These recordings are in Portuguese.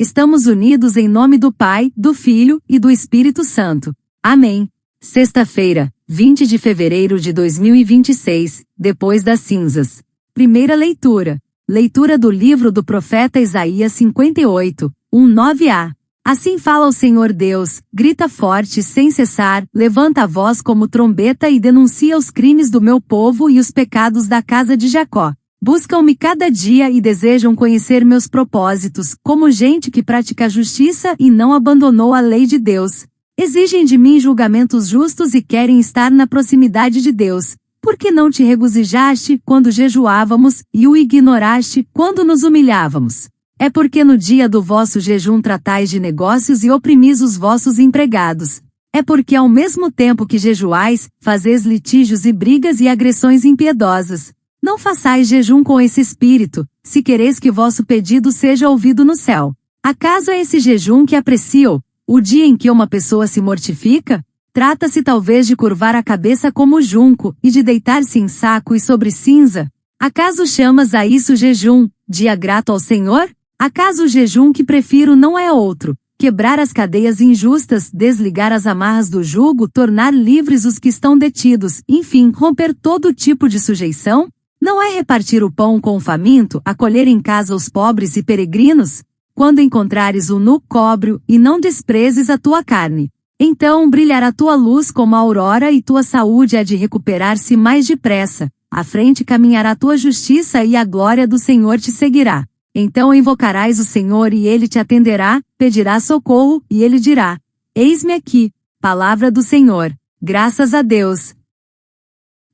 Estamos unidos em nome do Pai, do Filho e do Espírito Santo. Amém. Sexta-feira, 20 de fevereiro de 2026, depois das cinzas. Primeira leitura. Leitura do livro do profeta Isaías 58, 1-9a. Assim fala o Senhor Deus, grita forte sem cessar, levanta a voz como trombeta e denuncia os crimes do meu povo e os pecados da casa de Jacó. Buscam-me cada dia e desejam conhecer meus propósitos, como gente que pratica a justiça e não abandonou a lei de Deus. Exigem de mim julgamentos justos e querem estar na proximidade de Deus. Por que não te regozijaste quando jejuávamos e o ignoraste quando nos humilhávamos? É porque no dia do vosso jejum tratais de negócios e oprimis os vossos empregados. É porque ao mesmo tempo que jejuais, fazeis litígios e brigas e agressões impiedosas. Não façais jejum com esse espírito, se quereis que vosso pedido seja ouvido no céu. Acaso é esse jejum que aprecio, o dia em que uma pessoa se mortifica? Trata-se talvez de curvar a cabeça como junco, e de deitar-se em saco e sobre cinza? Acaso chamas a isso jejum, dia grato ao Senhor? Acaso o jejum que prefiro não é outro? Quebrar as cadeias injustas, desligar as amarras do jugo, tornar livres os que estão detidos, enfim, romper todo tipo de sujeição? Não é repartir o pão com o faminto, acolher em casa os pobres e peregrinos? Quando encontrares o nu, cobre-o, e não desprezes a tua carne. Então brilhará tua luz como a aurora e tua saúde há de recuperar-se mais depressa. À frente caminhará tua justiça e a glória do Senhor te seguirá. Então invocarás o Senhor e ele te atenderá, pedirás socorro e ele dirá: Eis-me aqui. Palavra do Senhor. Graças a Deus.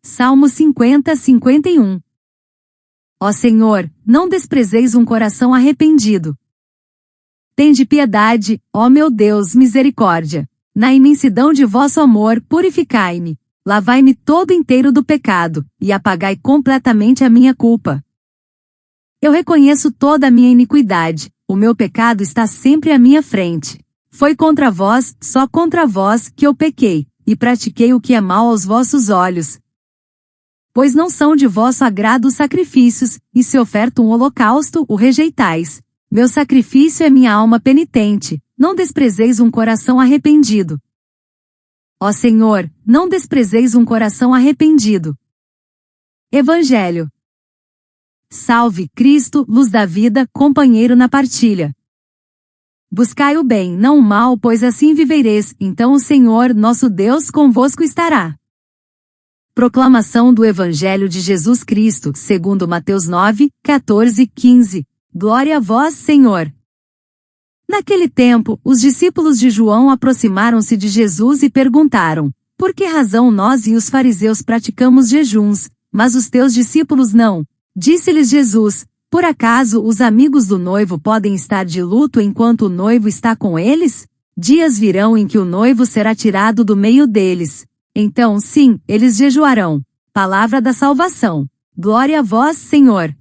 Salmo 50, 51. Ó Senhor, não desprezeis um coração arrependido. Tende piedade, ó meu Deus, misericórdia. Na imensidão de vosso amor, purificai-me. Lavai-me todo inteiro do pecado, e apagai completamente a minha culpa. Eu reconheço toda a minha iniquidade, o meu pecado está sempre à minha frente. Foi contra vós, só contra vós, que eu pequei, e pratiquei o que é mal aos vossos olhos. Pois não são de vosso agrado os sacrifícios, e se oferta um holocausto, o rejeitais. Meu sacrifício é minha alma penitente, não desprezeis um coração arrependido. Ó Senhor, não desprezeis um coração arrependido. Evangelho. Salve, Cristo, luz da vida, companheiro na partilha. Buscai o bem, não o mal, pois assim vivereis, então o Senhor, nosso Deus, convosco estará. Proclamação do Evangelho de Jesus Cristo, segundo Mateus 9, 14 e 15. Glória a vós, Senhor. Naquele tempo, os discípulos de João aproximaram-se de Jesus e perguntaram: Por que razão nós e os fariseus praticamos jejuns, mas os teus discípulos não? Disse-lhes Jesus: Por acaso os amigos do noivo podem estar de luto enquanto o noivo está com eles? Dias virão em que o noivo será tirado do meio deles. Então sim, eles jejuarão. Palavra da salvação. Glória a vós, Senhor.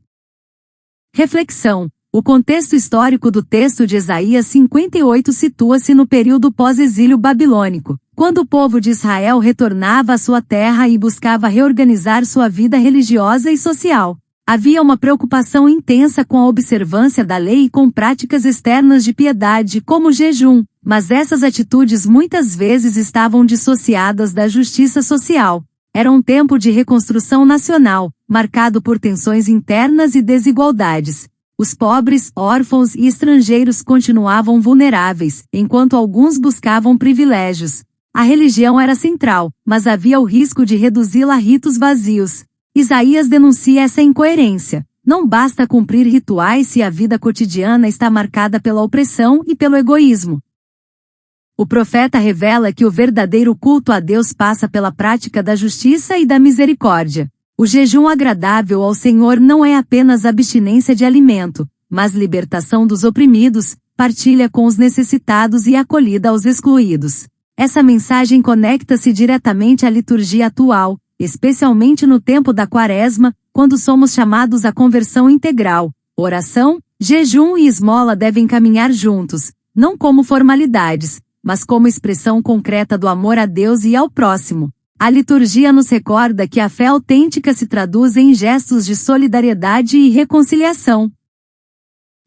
Reflexão. O contexto histórico do texto de Isaías 58 situa-se no período pós-exílio babilônico, quando o povo de Israel retornava à sua terra e buscava reorganizar sua vida religiosa e social. Havia uma preocupação intensa com a observância da lei e com práticas externas de piedade, como o jejum, mas essas atitudes muitas vezes estavam dissociadas da justiça social. Era um tempo de reconstrução nacional, marcado por tensões internas e desigualdades. Os pobres, órfãos e estrangeiros continuavam vulneráveis, enquanto alguns buscavam privilégios. A religião era central, mas havia o risco de reduzi-la a ritos vazios. Isaías denuncia essa incoerência. Não basta cumprir rituais se a vida cotidiana está marcada pela opressão e pelo egoísmo. O profeta revela que o verdadeiro culto a Deus passa pela prática da justiça e da misericórdia. O jejum agradável ao Senhor não é apenas abstinência de alimento, mas libertação dos oprimidos, partilha com os necessitados e acolhida aos excluídos. Essa mensagem conecta-se diretamente à liturgia atual, especialmente no tempo da Quaresma, quando somos chamados à conversão integral. Oração, jejum e esmola devem caminhar juntos, não como formalidades, mas como expressão concreta do amor a Deus e ao próximo. A liturgia nos recorda que a fé autêntica se traduz em gestos de solidariedade e reconciliação.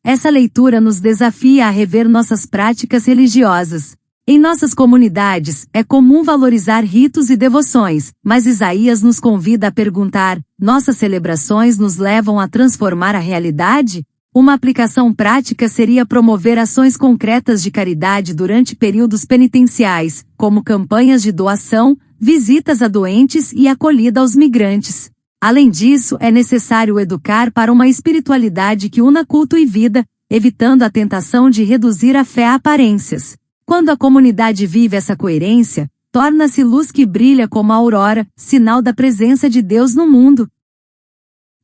Essa leitura nos desafia a rever nossas práticas religiosas. Em nossas comunidades, é comum valorizar ritos e devoções, mas Isaías nos convida a perguntar: nossas celebrações nos levam a transformar a realidade? Uma aplicação prática seria promover ações concretas de caridade durante períodos penitenciais, como campanhas de doação, visitas a doentes e acolhida aos migrantes. Além disso, é necessário educar para uma espiritualidade que una culto e vida, evitando a tentação de reduzir a fé a aparências. Quando a comunidade vive essa coerência, torna-se luz que brilha como a aurora, sinal da presença de Deus no mundo.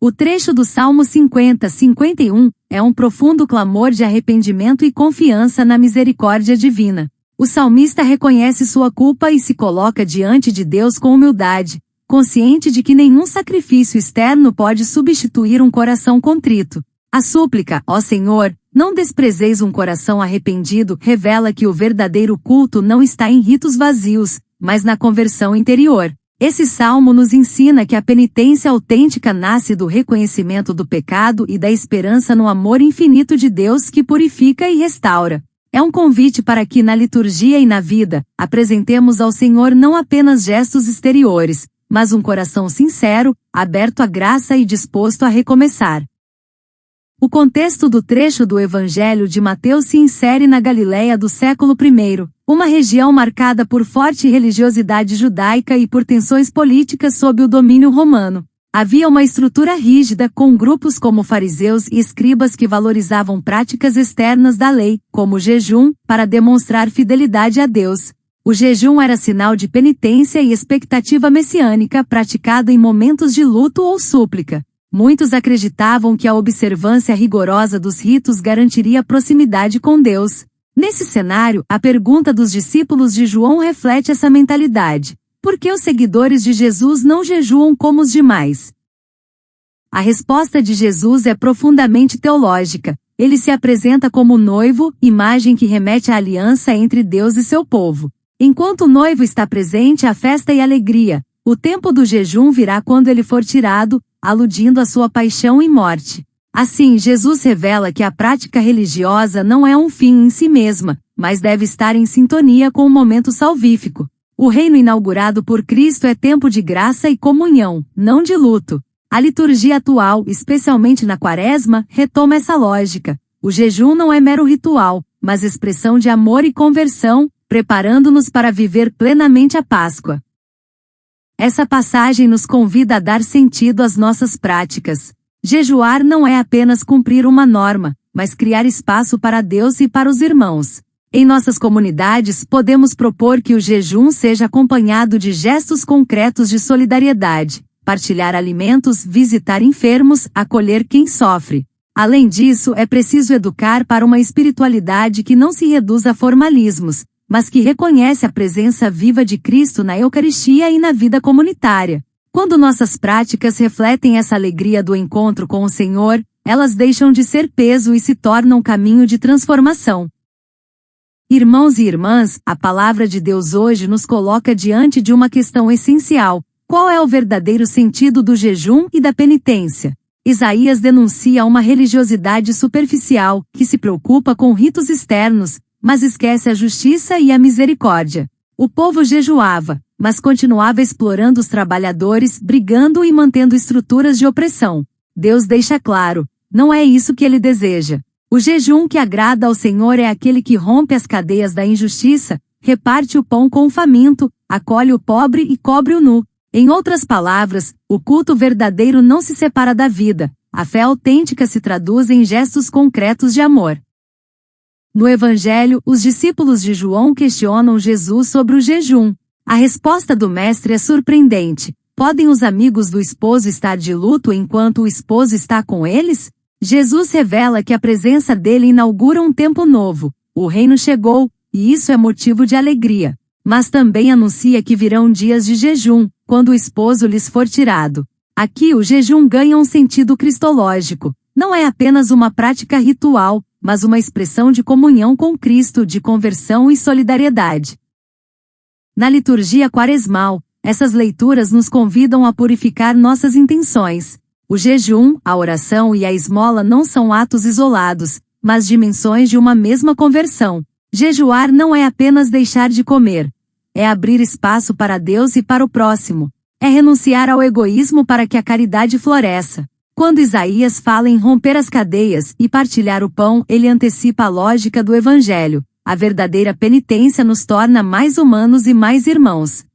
O trecho do Salmo 50-51 é um profundo clamor de arrependimento e confiança na misericórdia divina. O salmista reconhece sua culpa e se coloca diante de Deus com humildade, consciente de que nenhum sacrifício externo pode substituir um coração contrito. A súplica, ó Senhor, não desprezeis um coração arrependido, revela que o verdadeiro culto não está em ritos vazios, mas na conversão interior. Esse salmo nos ensina que a penitência autêntica nasce do reconhecimento do pecado e da esperança no amor infinito de Deus que purifica e restaura. É um convite para que na liturgia e na vida, apresentemos ao Senhor não apenas gestos exteriores, mas um coração sincero, aberto à graça e disposto a recomeçar. O contexto do trecho do Evangelho de Mateus se insere na Galiléia do século I, uma região marcada por forte religiosidade judaica e por tensões políticas sob o domínio romano. Havia uma estrutura rígida com grupos como fariseus e escribas que valorizavam práticas externas da lei, como o jejum, para demonstrar fidelidade a Deus. O jejum era sinal de penitência e expectativa messiânica praticado em momentos de luto ou súplica. Muitos acreditavam que a observância rigorosa dos ritos garantiria proximidade com Deus. Nesse cenário, a pergunta dos discípulos de João reflete essa mentalidade. Por que os seguidores de Jesus não jejuam como os demais? A resposta de Jesus é profundamente teológica. Ele se apresenta como noivo, imagem que remete à aliança entre Deus e seu povo. Enquanto o noivo está presente, há festa e alegria. O tempo do jejum virá quando ele for tirado, aludindo à sua paixão e morte. Assim, Jesus revela que a prática religiosa não é um fim em si mesma, mas deve estar em sintonia com o momento salvífico. O reino inaugurado por Cristo é tempo de graça e comunhão, não de luto. A liturgia atual, especialmente na Quaresma, retoma essa lógica. O jejum não é mero ritual, mas expressão de amor e conversão, preparando-nos para viver plenamente a Páscoa. Essa passagem nos convida a dar sentido às nossas práticas. Jejuar não é apenas cumprir uma norma, mas criar espaço para Deus e para os irmãos. Em nossas comunidades, podemos propor que o jejum seja acompanhado de gestos concretos de solidariedade, partilhar alimentos, visitar enfermos, acolher quem sofre. Além disso, é preciso educar para uma espiritualidade que não se reduz a formalismos, mas que reconhece a presença viva de Cristo na Eucaristia e na vida comunitária. Quando nossas práticas refletem essa alegria do encontro com o Senhor, elas deixam de ser peso e se tornam caminho de transformação. Irmãos e irmãs, a palavra de Deus hoje nos coloca diante de uma questão essencial: qual é o verdadeiro sentido do jejum e da penitência? Isaías denuncia uma religiosidade superficial, que se preocupa com ritos externos, mas esquece a justiça e a misericórdia. O povo jejuava, mas continuava explorando os trabalhadores, brigando e mantendo estruturas de opressão. Deus deixa claro: não é isso que ele deseja. O jejum que agrada ao Senhor é aquele que rompe as cadeias da injustiça, reparte o pão com o faminto, acolhe o pobre e cobre o nu. Em outras palavras, o culto verdadeiro não se separa da vida. A fé autêntica se traduz em gestos concretos de amor. No Evangelho, os discípulos de João questionam Jesus sobre o jejum. A resposta do mestre é surpreendente. Podem os amigos do esposo estar de luto enquanto o esposo está com eles? Jesus revela que a presença dele inaugura um tempo novo. O reino chegou, e isso é motivo de alegria. Mas também anuncia que virão dias de jejum, quando o esposo lhes for tirado. Aqui o jejum ganha um sentido cristológico. Não é apenas uma prática ritual, mas uma expressão de comunhão com Cristo, de conversão e solidariedade. Na liturgia quaresmal, essas leituras nos convidam a purificar nossas intenções. O jejum, a oração e a esmola não são atos isolados, mas dimensões de uma mesma conversão. Jejuar não é apenas deixar de comer. É abrir espaço para Deus e para o próximo. É renunciar ao egoísmo para que a caridade floresça. Quando Isaías fala em romper as cadeias e partilhar o pão, ele antecipa a lógica do Evangelho. A verdadeira penitência nos torna mais humanos e mais irmãos.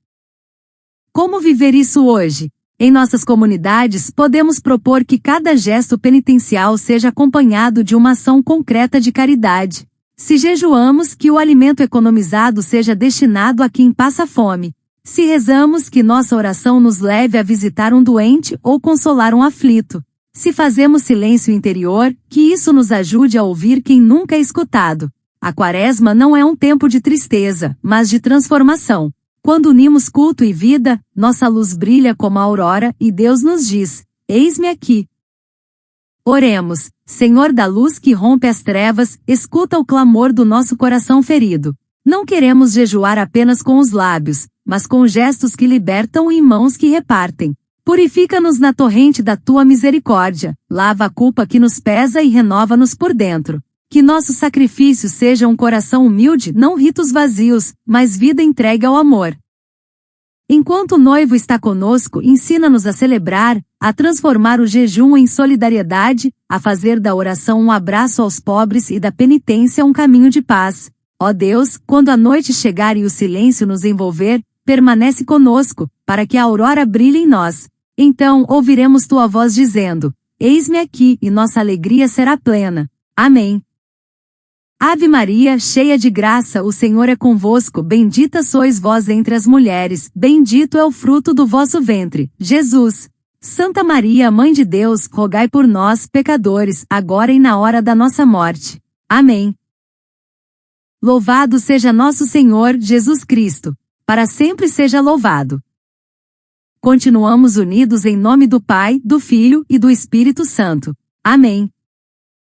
Como viver isso hoje? Em nossas comunidades, podemos propor que cada gesto penitencial seja acompanhado de uma ação concreta de caridade. Se jejuamos, que o alimento economizado seja destinado a quem passa fome. Se rezamos, que nossa oração nos leve a visitar um doente ou consolar um aflito. Se fazemos silêncio interior, que isso nos ajude a ouvir quem nunca é escutado. A Quaresma não é um tempo de tristeza, mas de transformação. Quando unimos culto e vida, nossa luz brilha como a aurora e Deus nos diz: eis-me aqui. Oremos. Senhor da luz que rompe as trevas, escuta o clamor do nosso coração ferido. Não queremos jejuar apenas com os lábios, mas com gestos que libertam e mãos que repartem. Purifica-nos na torrente da tua misericórdia, lava a culpa que nos pesa e renova-nos por dentro. Que nosso sacrifício seja um coração humilde, não ritos vazios, mas vida entregue ao amor. Enquanto o noivo está conosco, ensina-nos a celebrar, a transformar o jejum em solidariedade, a fazer da oração um abraço aos pobres e da penitência um caminho de paz. Ó Deus, quando a noite chegar e o silêncio nos envolver, permanece conosco, para que a aurora brilhe em nós. Então ouviremos tua voz dizendo: eis-me aqui, e nossa alegria será plena. Amém. Ave Maria, cheia de graça, o Senhor é convosco, bendita sois vós entre as mulheres, bendito é o fruto do vosso ventre, Jesus. Santa Maria, Mãe de Deus, rogai por nós, pecadores, agora e na hora da nossa morte. Amém. Louvado seja nosso Senhor Jesus Cristo. Para sempre seja louvado. Continuamos unidos em nome do Pai, do Filho e do Espírito Santo. Amém.